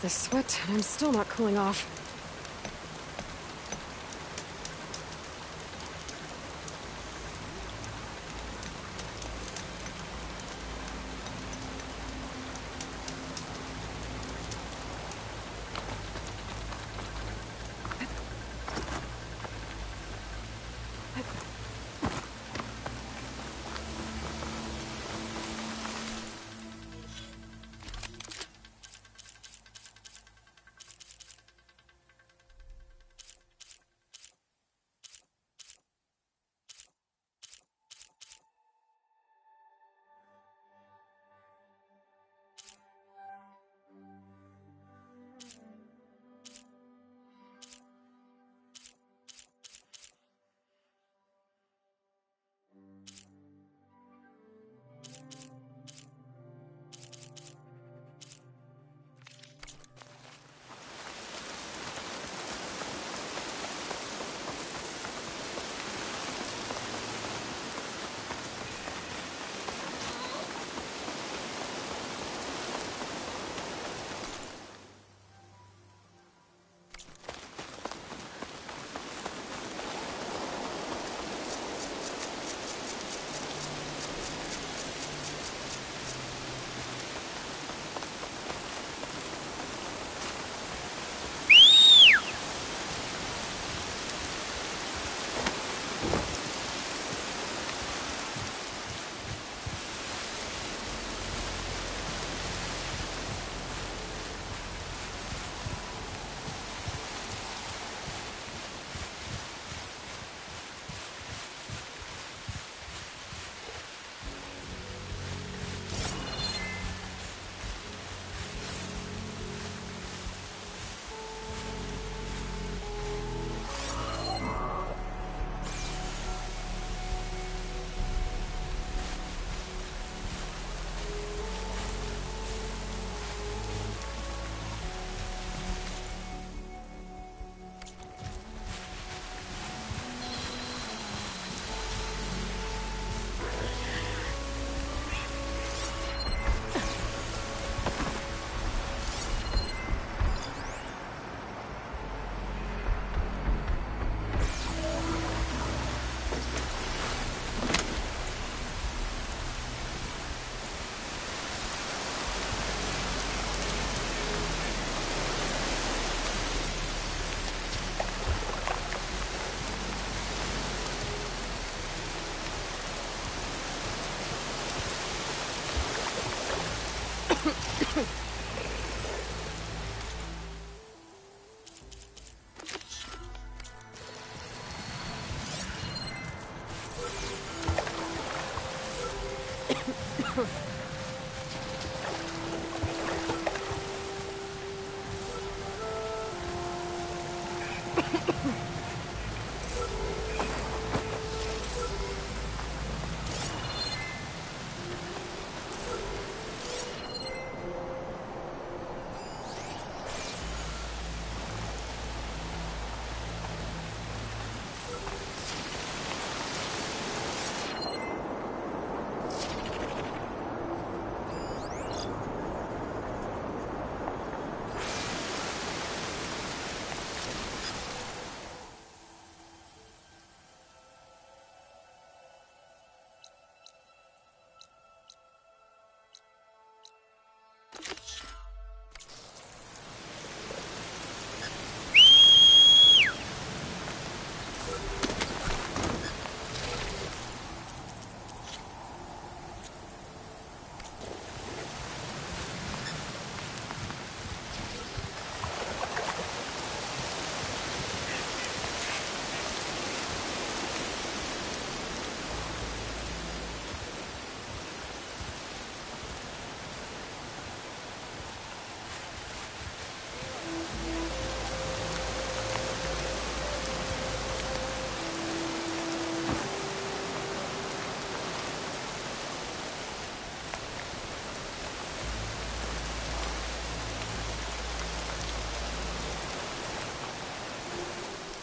this sweat, and I'm still not cooling off.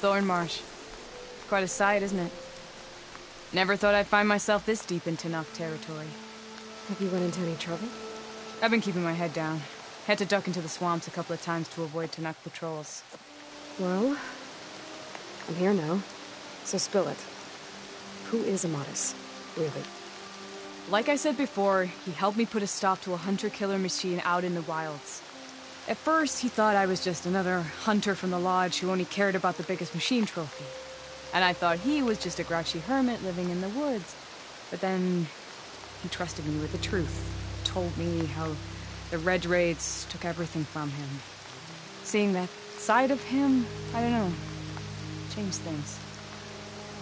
Thornmarsh. Quite a sight, isn't it? Never thought I'd find myself this deep into Noct territory. Have you run into any trouble? I've been keeping my head down. Had to duck into the swamps a couple of times to avoid Tanakh patrols. Well, I'm here now, so spill it. Who is Amatis, really? Like I said before, he helped me put a stop to a hunter-killer machine out in the wilds. At first, he thought I was just another hunter from the lodge who only cared about the biggest machine trophy. And I thought he was just a grouchy hermit living in the woods. But then, he trusted me with the truth. Told me how the Red Raids took everything from him. Seeing that side of him, I don't know, changed things.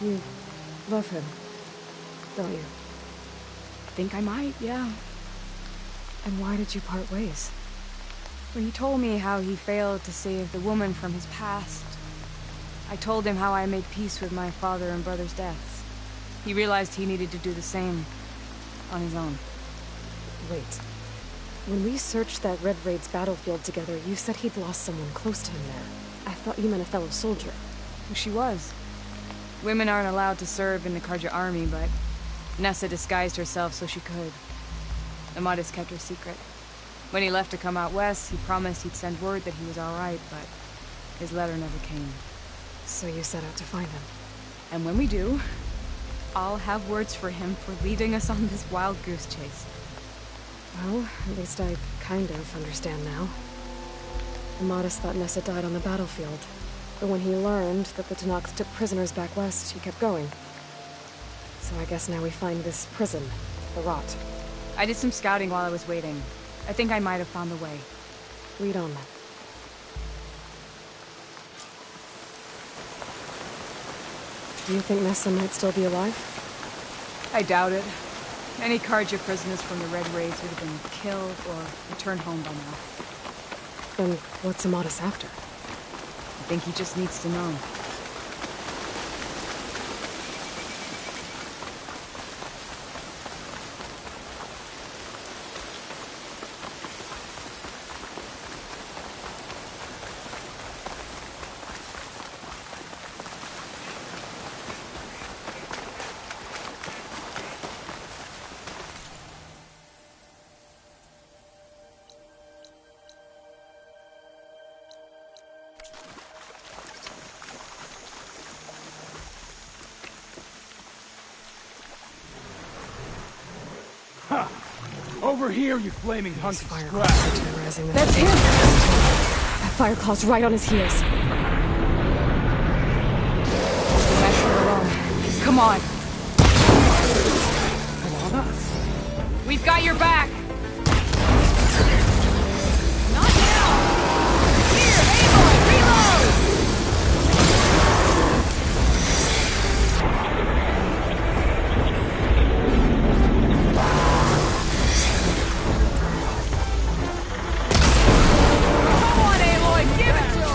You love him, don't you? Think I might, yeah. And why did you part ways? When he told me how he failed to save the woman from his past, I told him how I made peace with my father and brother's deaths. He realized he needed to do the same on his own. Wait. When we searched that Red Raid's battlefield together, you said he'd lost someone close to him there. I thought you meant a fellow soldier. Who she was. Women aren't allowed to serve in the Karja army, but Nessa disguised herself so she could. Amatis kept her secret. When he left to come out west, he promised he'd send word that he was alright, but his letter never came. So you set out to find him. And when we do, I'll have words for him for leading us on this wild goose chase. Well, at least I kind of understand now. Amatis thought Nessa died on the battlefield, but when he learned that the Tanakh took prisoners back west, he kept going. So I guess now we find this prison, the Rot. I did some scouting while I was waiting. I think I might have found the way. Read on then. Do you think Nessa might still be alive? I doubt it. Any Karja prisoners from the Red Raids would have been killed or returned home by now. Then what's Amatis after? I think he just needs to know. Over here, you flaming hunk of Fire scrap! claws are terrorizing them. That's him! That fire claw's right on his heels. The Metro alone. Come on! Alana? We've got your back! Not now! Here, Aloy, reload! Come on, Aloy, give it to him!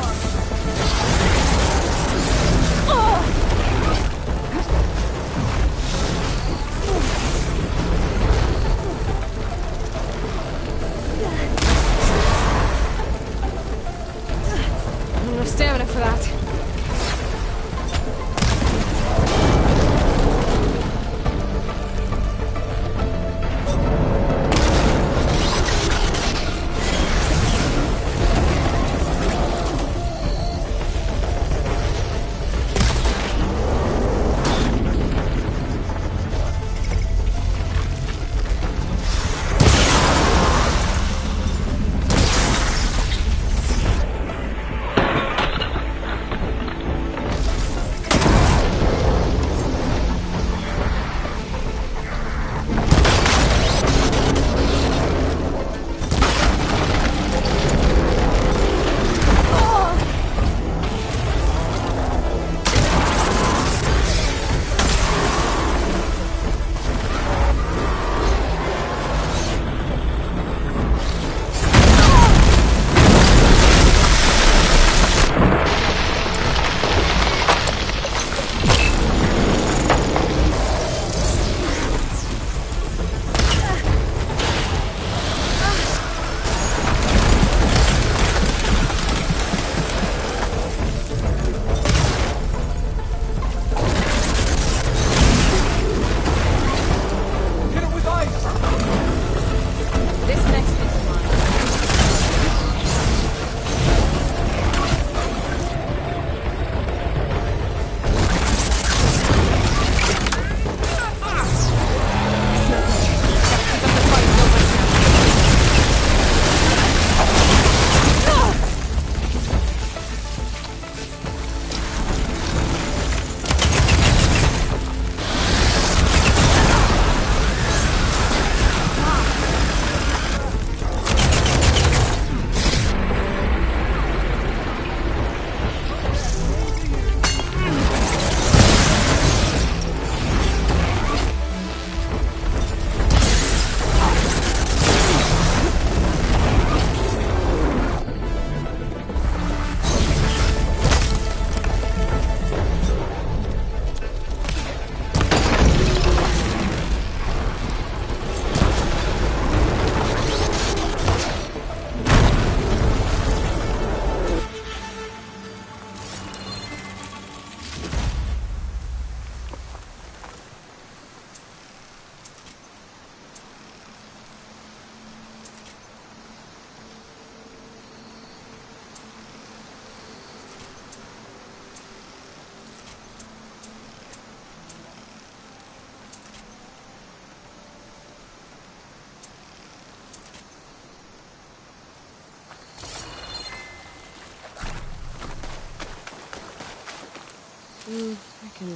I can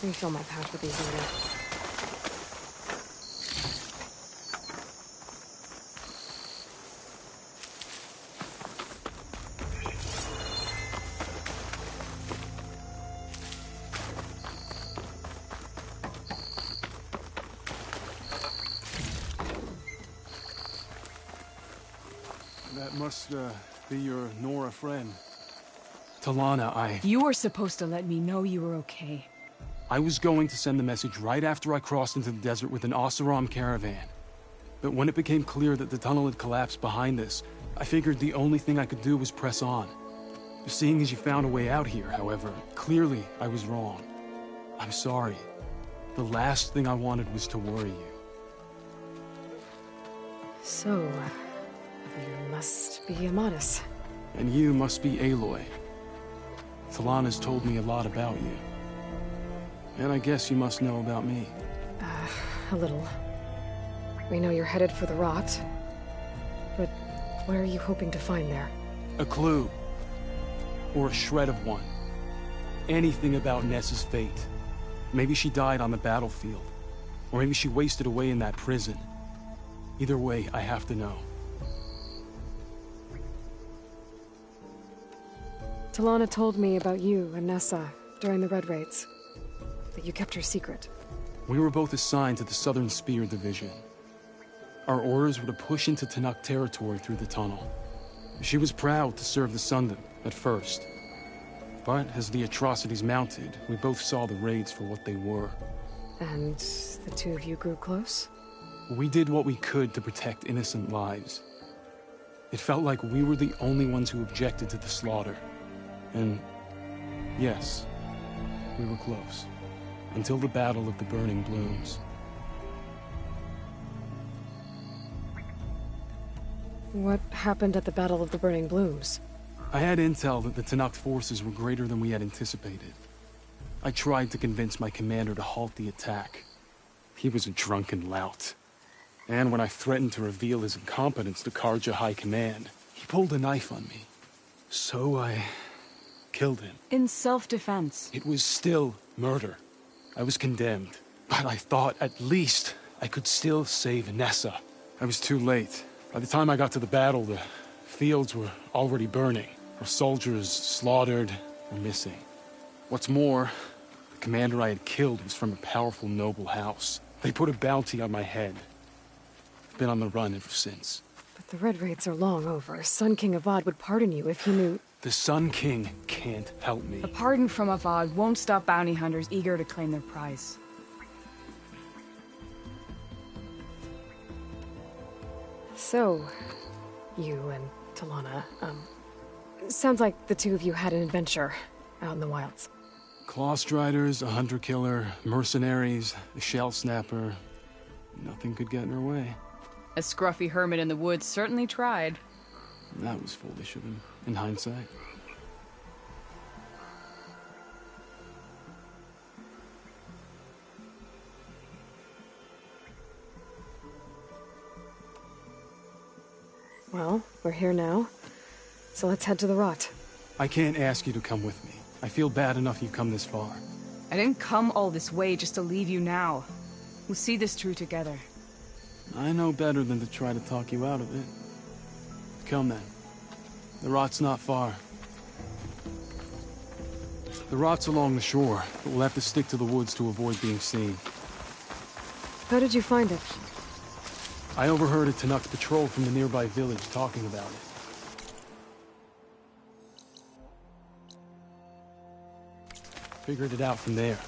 refill my pouch with these later. That must, be your Nora friend. Talana, You were supposed to let me know you were okay. I was going to send the message right after I crossed into the desert with an Oseram caravan. But when it became clear that the tunnel had collapsed behind us, I figured the only thing I could do was press on. Seeing as you found a way out here, however, clearly I was wrong. I'm sorry. The last thing I wanted was to worry you. So, you must be Amatis. And you must be Aloy. Talana's told me a lot about you. And I guess you must know about me. A little. We know you're headed for the rot. But what are you hoping to find there? A clue. Or a shred of one. Anything about Nessa's fate. Maybe she died on the battlefield. Or maybe she wasted away in that prison. Either way, I have to know. Talana told me about you and Nessa during the Red Raids. That you kept her secret. We were both assigned to the Southern Spear Division. Our orders were to push into Tanuk territory through the tunnel. She was proud to serve the Sundom at first. But as the atrocities mounted, we both saw the raids for what they were. And the two of you grew close? We did what we could to protect innocent lives. It felt like we were the only ones who objected to the slaughter. And yes, we were close. Until the Battle of the Burning Blooms. What happened at the Battle of the Burning Blooms? I had intel that the Tanakh forces were greater than we had anticipated. I tried to convince my commander to halt the attack. He was a drunken lout. And when I threatened to reveal his incompetence to Karja High Command, he pulled a knife on me. So I killed him. In self-defense. It was still murder. I was condemned. But I thought at least I could still save Nessa. I was too late. By the time I got to the battle, the fields were already burning. Our soldiers slaughtered or missing. What's more, the commander I had killed was from a powerful noble house. They put a bounty on my head. I've been on the run ever since. But the Red Raids are long over. Sun King Avad would pardon you if he knew... The Sun King can't help me. A pardon from Avad won't stop bounty hunters eager to claim their prize. So, you and Talana, sounds like the two of you had an adventure out in the wilds. Clawstriders, a hunter-killer, mercenaries, a shell snapper. Nothing could get in her way. A scruffy hermit in the woods certainly tried. That was foolish of him, in hindsight. Well, we're here now, so let's head to the rot. I can't ask you to come with me. I feel bad enough you've come this far. I didn't come all this way just to leave you now. We'll see this through together. I know better than to try to talk you out of it. Come then. The rot's not far. The rot's along the shore, but we'll have to stick to the woods to avoid being seen. How did you find it? I overheard a Tanukh patrol from the nearby village talking about it. Figured it out from there.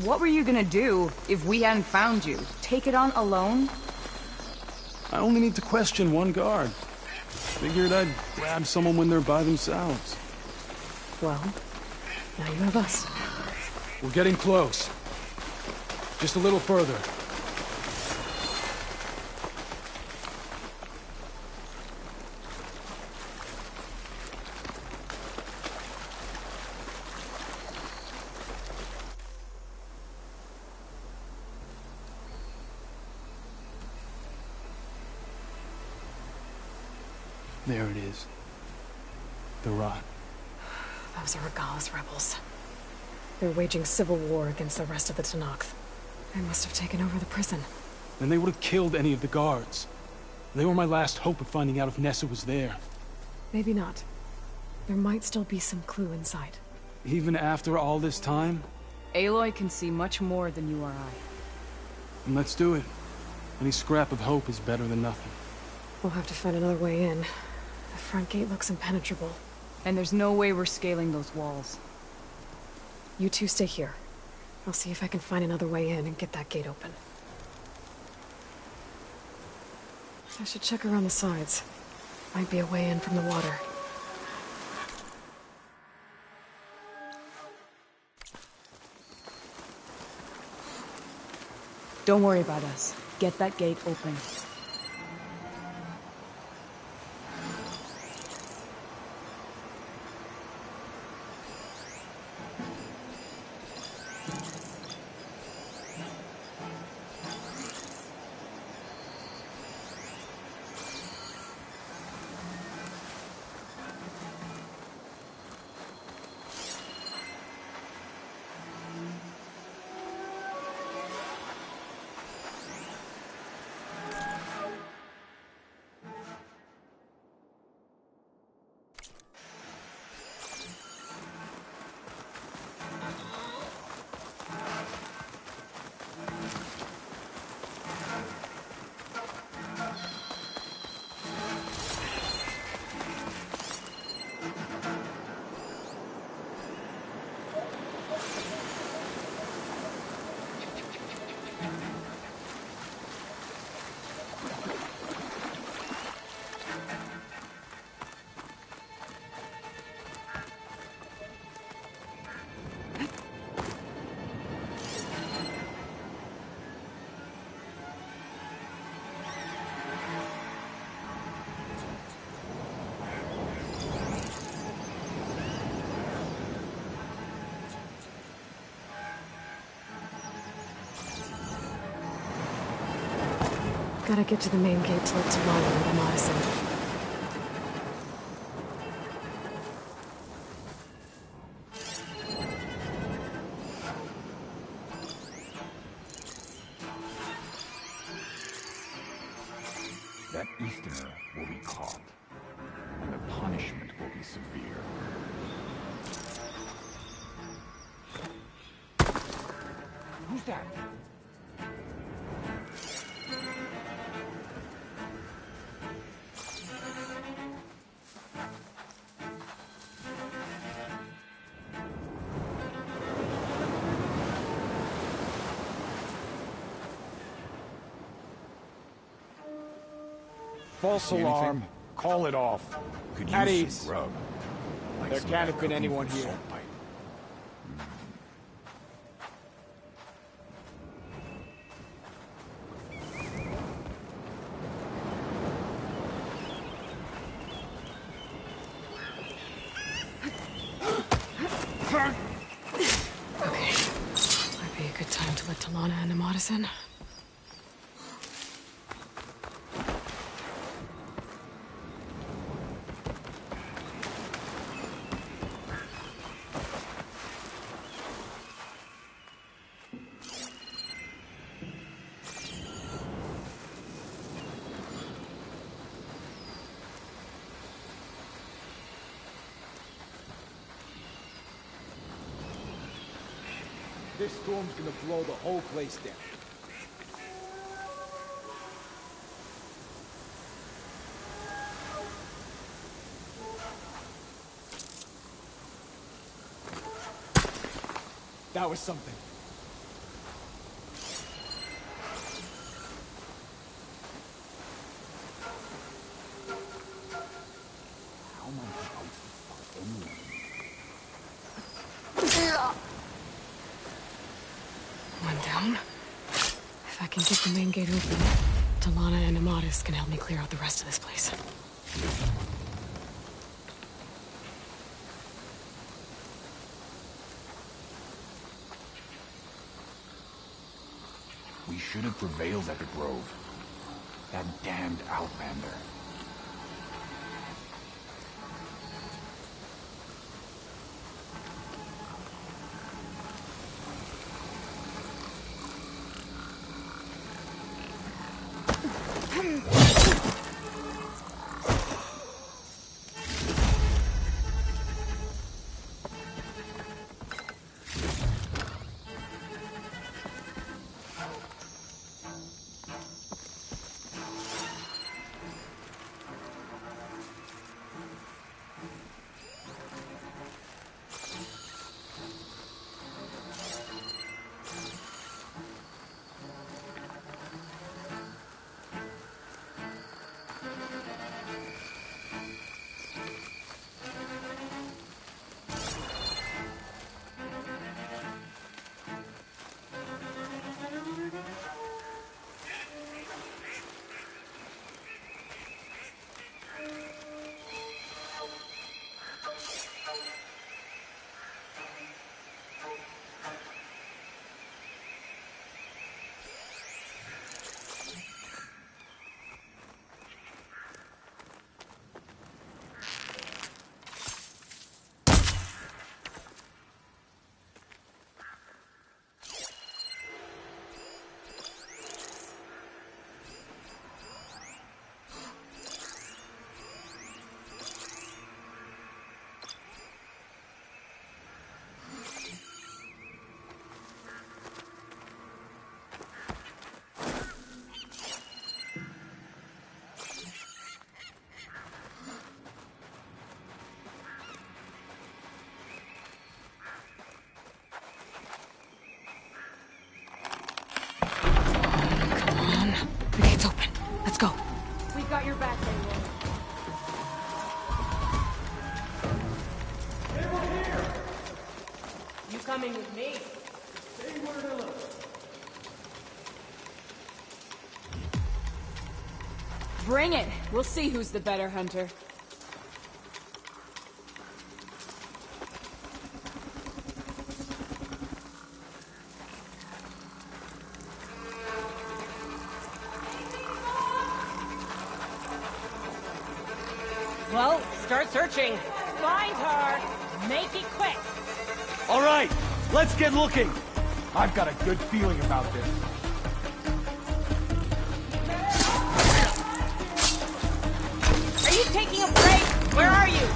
What were you gonna do if we hadn't found you? Take it on alone? I only need to question one guard. Figured I'd grab someone when they're by themselves. Well, now you have us. We're getting close. Just a little further. There it is. The rot. Those are Regalla's rebels. They're waging civil war against the rest of the Tenakth. They must have taken over the prison. Then they would have killed any of the guards. They were my last hope of finding out if Nessa was there. Maybe not. There might still be some clue inside. Even after all this time? Aloy can see much more than you or I. Then let's do it. Any scrap of hope is better than nothing. We'll have to find another way in. The front gate looks impenetrable. And there's no way we're scaling those walls. You two stay here. I'll see if I can find another way in and get that gate open. I should check around the sides. Might be a way in from the water. Don't worry about us. Get that gate open. Gotta get to the main gate to let Talana into Madison. That Easterner will be caught, and the punishment will be severe. Who's that? False alarm. Call it off. Could At use ease. some grub. Like There some can't of that have been cooking anyone from here. Salt Pipe. Okay. Might be a good time to let Talana into Madison. This storm's gonna blow the whole place down. That was something. How am I supposed to stop anyone? One down. If I can get the main gate open, Talana and Amatis can help me clear out the rest of this place. We should have prevailed at the Grove. That damned Outlander. fine with me. Say where to look. Bring it. We'll see who's the better hunter. Well, start searching. Find her. Make it quick. All right, let's get looking. I've got a good feeling about this. Are you taking a break? Where are you?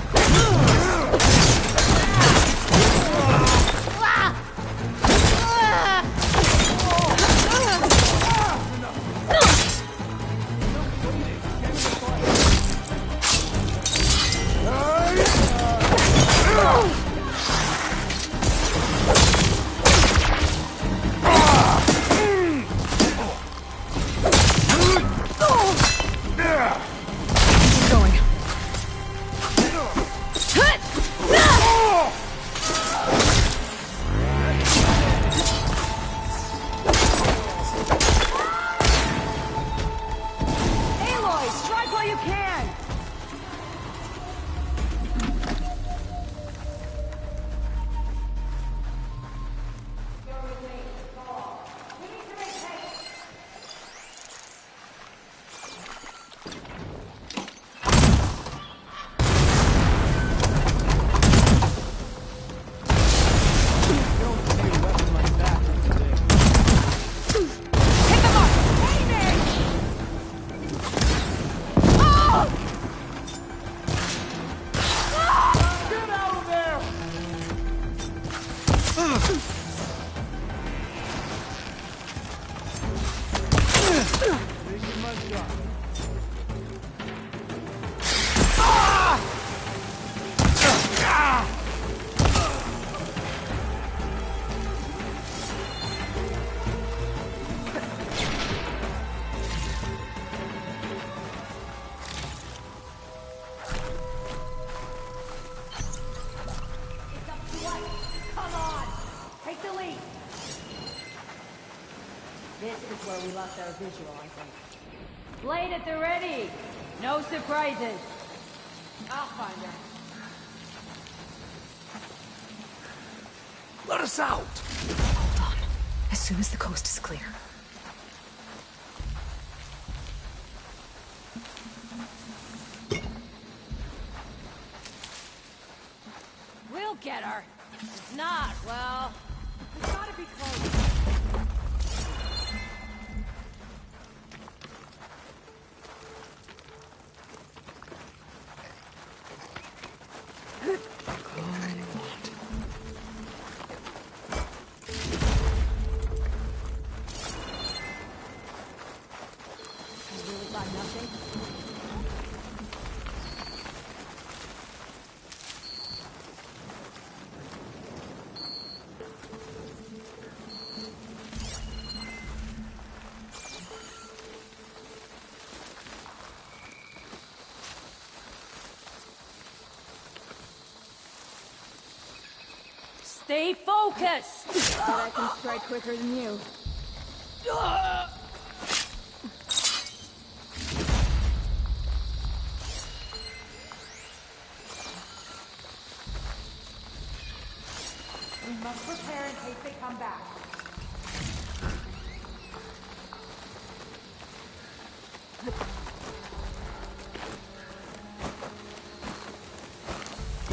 Where we lost our visual, I think. Blade at the ready! No surprises! I'll find her. Let us out! Hold on. As soon as the coast is clear. We'll get her. If not, well, we've gotta be close. Stay focused! But I can strike quicker than you. We must prepare in case they come back.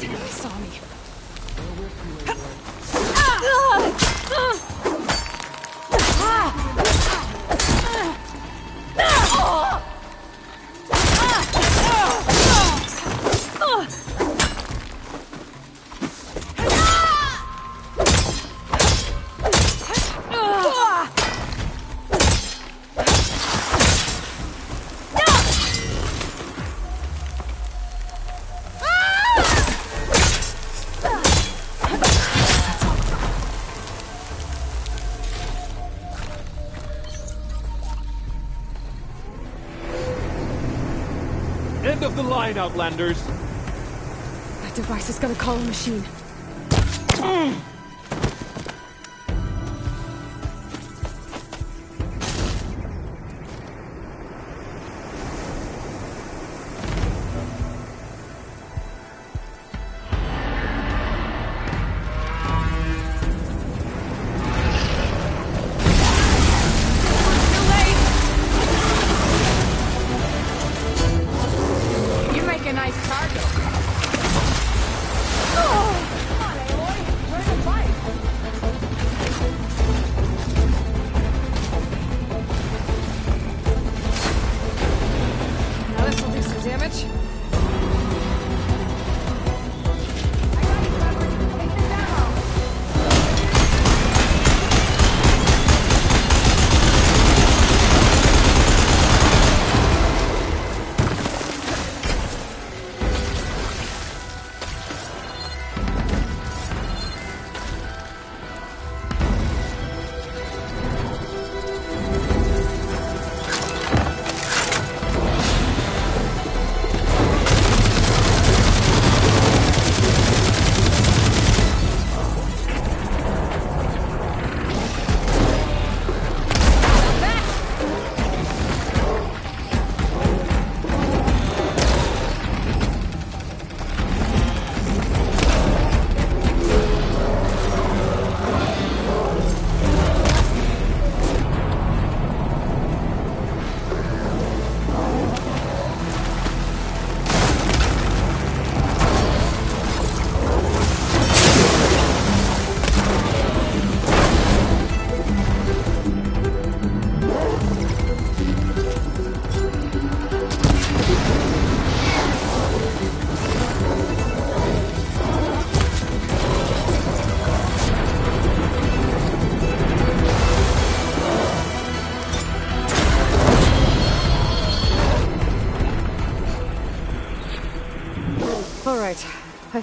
He saw me. End of the line, Outlanders! That device is gonna call a machine.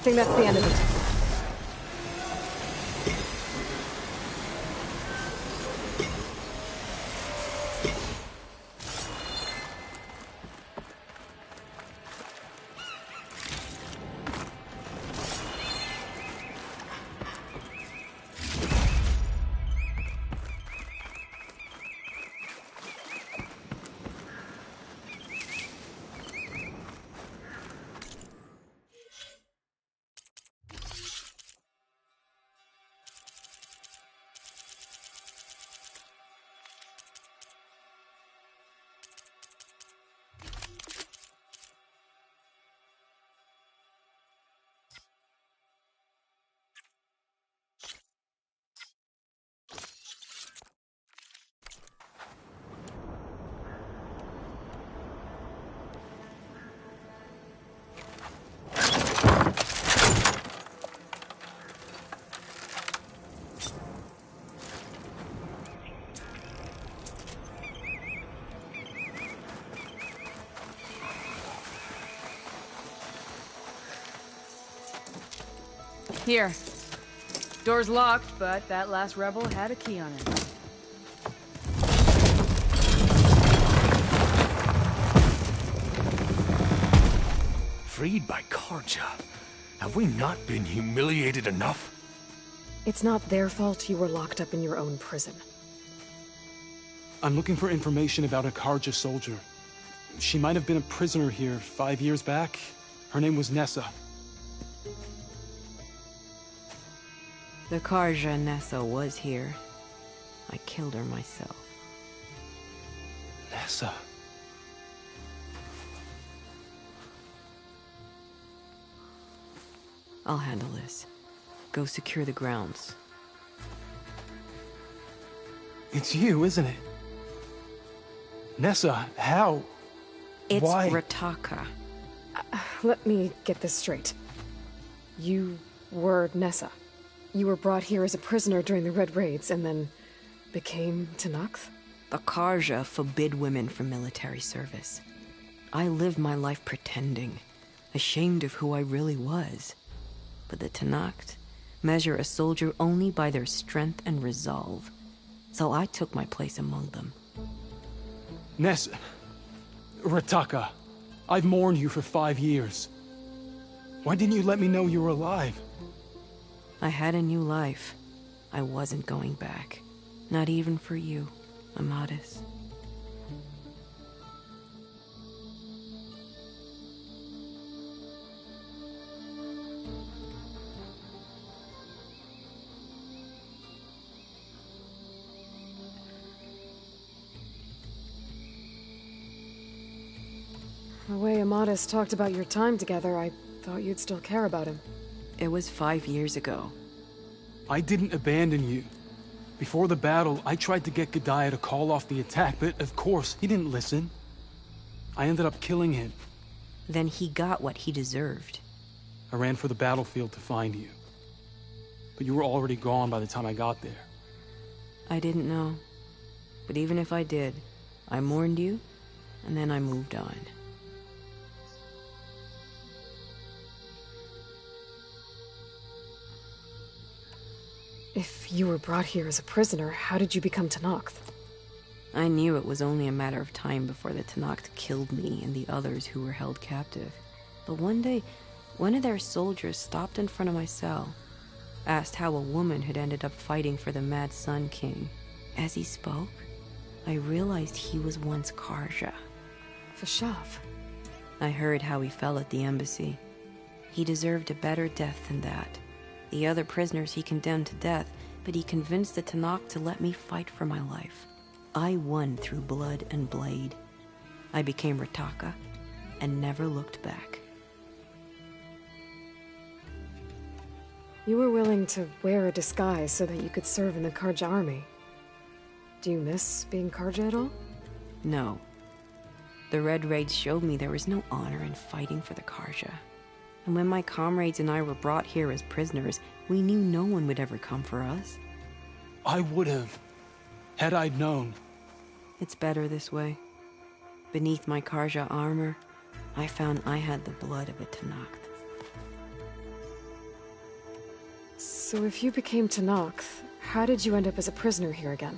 think that's the end of it. Here. Door's locked, but that last rebel had a key on it. Freed by Karja. Have we not been humiliated enough? It's not their fault you were locked up in your own prison. I'm looking for information about a Karja soldier. She might have been a prisoner here 5 years back. Her name was Nessa. The Karja Nessa was here. I killed her myself. Nessa. I'll handle this. Go secure the grounds. It's you, isn't it? Nessa, how? It's Why? Rataka. Let me get this straight. You were Nessa. You were brought here as a prisoner during the Red Raids and then became Tenakth? The Karja forbid women from military service. I lived my life pretending, ashamed of who I really was. But the Tenakth measure a soldier only by their strength and resolve. So I took my place among them. Nessa. Rataka. I've mourned you for 5 years. Why didn't you let me know you were alive? I had a new life. I wasn't going back. Not even for you, Amadis. The way Amadis talked about your time together, I thought you'd still care about him. It was 5 years ago. I didn't abandon you. Before the battle, I tried to get G'daiah to call off the attack, but of course, he didn't listen. I ended up killing him. Then he got what he deserved. I ran for the battlefield to find you. But you were already gone by the time I got there. I didn't know. But even if I did, I mourned you, and then I moved on. If you were brought here as a prisoner, how did you become Tenakth? I knew it was only a matter of time before the Tenakth killed me and the others who were held captive. But one day, one of their soldiers stopped in front of my cell, asked how a woman had ended up fighting for the Mad Sun King. As he spoke, I realized he was once Karja. Vashav. I heard how he fell at the embassy. He deserved a better death than that. The other prisoners he condemned to death, but he convinced the Tenakth to let me fight for my life. I won through blood and blade. I became Rataka and never looked back. You were willing to wear a disguise so that you could serve in the Karja army. Do you miss being Karja at all? No. The Red Raids showed me there was no honor in fighting for the Karja. And when my comrades and I were brought here as prisoners, we knew no one would ever come for us. I would have, had I known. It's better this way. Beneath my Karja armor, I found I had the blood of a Tenakth. So if you became Tenakth, how did you end up as a prisoner here again?